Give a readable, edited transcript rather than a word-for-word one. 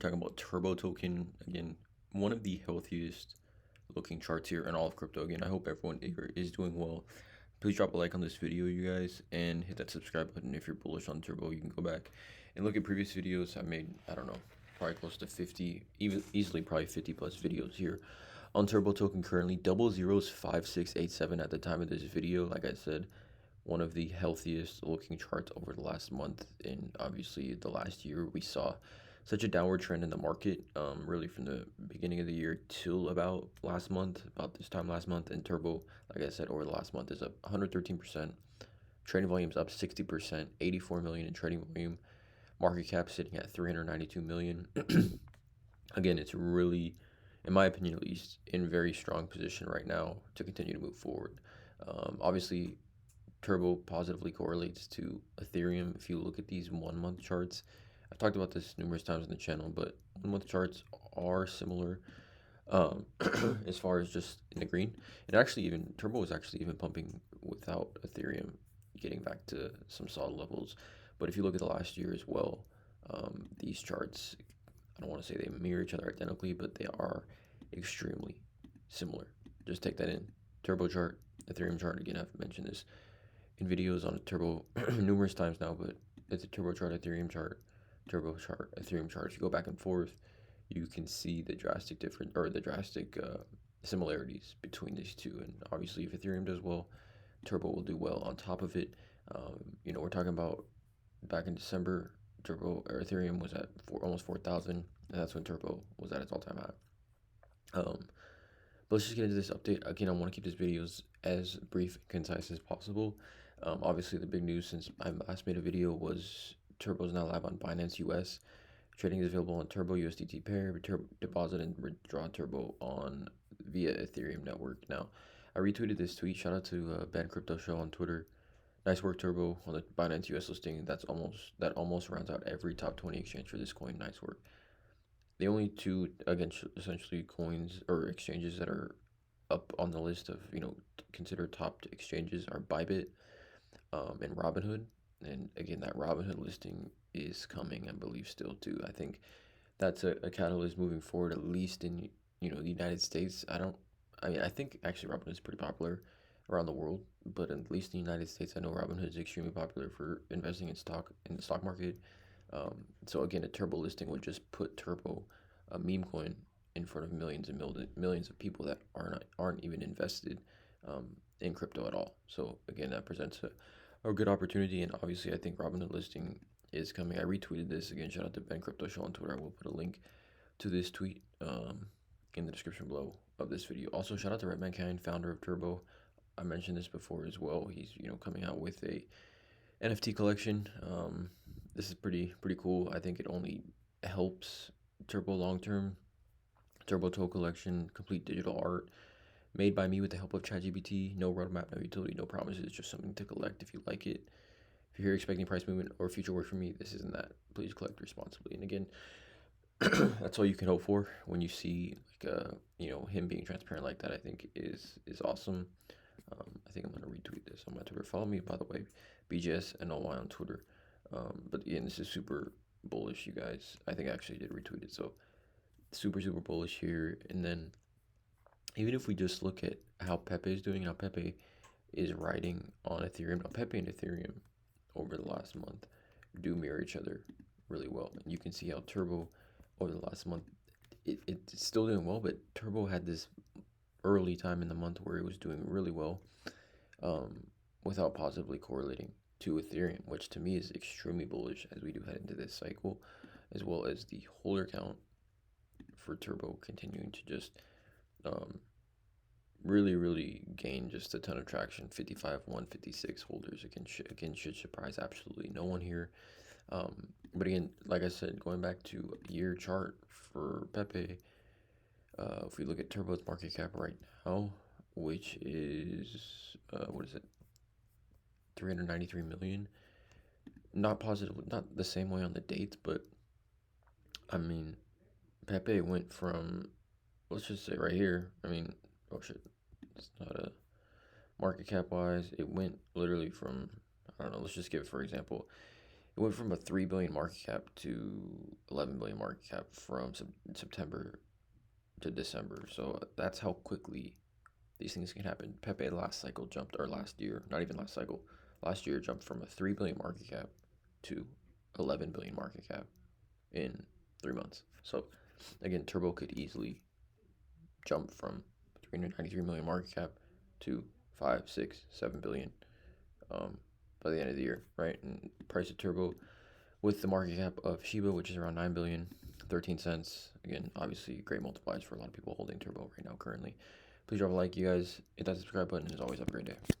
Talking about Turbo Token again, one of the healthiest looking charts here in all of crypto. Again, I hope everyone here is doing well. Please drop a like on this video, you guys, and hit that subscribe button if you're bullish on Turbo. You can go back and look at previous videos. I made, I don't know, probably close to 50, even easily probably 50 plus videos here on Turbo Token currently. 005687 at the time of this video. Like I said, one of the healthiest looking charts over the last month, and obviously the last year we saw such a downward trend in the market, really from the beginning of the year till about last month, about this time last month. And Turbo, like I said, over the last month is up 113%. Trading volume's up 60%, 84 million in trading volume. Market cap sitting at 392 million. Again, it's really, in my opinion at least, in very strong position right now to continue to move forward. Obviously, Turbo positively correlates to Ethereum. If you look at these 1 month charts, I've talked about this numerous times on the channel, but 1 month charts are similar as far as just in the green. And actually, even Turbo was actually even pumping without Ethereum getting back to some solid levels. But if you look at the last year as well, these charts, I don't want to say they mirror each other identically, but they are extremely similar. Just take that in. Turbo chart, Ethereum chart. Again, I've mentioned this in videos on a Turbo numerous times now, but it's a Turbo chart, Ethereum chart, Turbo chart, Ethereum chart. If you go back and forth, you can see the drastic difference, or the drastic similarities between these two. And obviously, if Ethereum does well, Turbo will do well on top of it. We're talking about back in December, Turbo or Ethereum was at almost 4,000, and that's when Turbo was at its all-time high. But let's just get into this update. Again, I want to keep these videos as brief and concise as possible. Obviously, the big news since I last made a video was Turbo is now live on Binance US. Trading is available on Turbo USDT pair, deposit and withdraw Turbo on via Ethereum network. Now, I retweeted this tweet. Shout out to Ben Crypto Show on Twitter. Nice work, Turbo, on the Binance US listing. That almost rounds out every top 20 exchange for this coin. Nice work. The only two, again, essentially coins or exchanges that are up on the list of considered top exchanges are Bybit and Robinhood. And again, that Robinhood listing is coming, I believe, still too. I think that's a catalyst moving forward, at least in the United States. I think actually Robinhood is pretty popular around the world, but at least in the United States, I know Robinhood is extremely popular for investing in the stock market. So again, a Turbo listing would just put Turbo, a meme coin, in front of millions and millions of people that aren't even invested in crypto at all. So again, that presents a good opportunity, and obviously I think Robinhood listing is coming. I retweeted this. Again, shout out to Ben Crypto Show on Twitter. I will put a link to this tweet in the description below of this video. Also, shout out to memecoin, founder of Turbo. I mentioned this before as well. He's coming out with a NFT collection. This is pretty cool. I think it only helps Turbo long term. Turbo Toe collection, complete digital art, made by me with the help of ChatGPT. No roadmap, no utility, no promises. Just something to collect if you like it. If you're here expecting price movement or future work from me, this isn't that. Please collect responsibly. And again, that's all you can hope for when you see him being transparent like that. I think is awesome. I think I'm gonna retweet this on my Twitter. Follow me, by the way, BJSNOY on Twitter. But again, this is super bullish, you guys. I think I actually did retweet it. So super bullish here. And then even if we just look at how Pepe is doing, how Pepe is riding on Ethereum. Now, Pepe and Ethereum over the last month do mirror each other really well. And you can see how Turbo over the last month, it's still doing well, but Turbo had this early time in the month where it was doing really well without positively correlating to Ethereum, which to me is extremely bullish as we do head into this cycle, as well as the holder count for Turbo continuing to just really gain just a ton of traction. 55, 156 holders again should surprise absolutely no one here. But again, like I said, going back to a year chart for Pepe, if we look at Turbo's market cap right now, which is what is it, 393 million. Not the same way on the dates, but I mean, Pepe went from, let's just say right here, oh shit, it's not a market cap wise, it went literally from, I don't know, let's just give it for example, It went from a 3 billion market cap to 11 billion market cap from September to December. So that's how quickly these things can happen. Pepe last cycle jumped, or last year, not even last cycle, last year jumped from a 3 billion market cap to 11 billion market cap in 3 months. So again, Turbo could easily jump from 393 million market cap to 5, 6, 7 billion by the end of the year, right? And price of Turbo with the market cap of Shiba, which is around 9 billion, 13 cents. Again, obviously great multipliers for a lot of people holding Turbo right now currently. Please drop a like, you guys. Hit that subscribe button. As always, have a great day.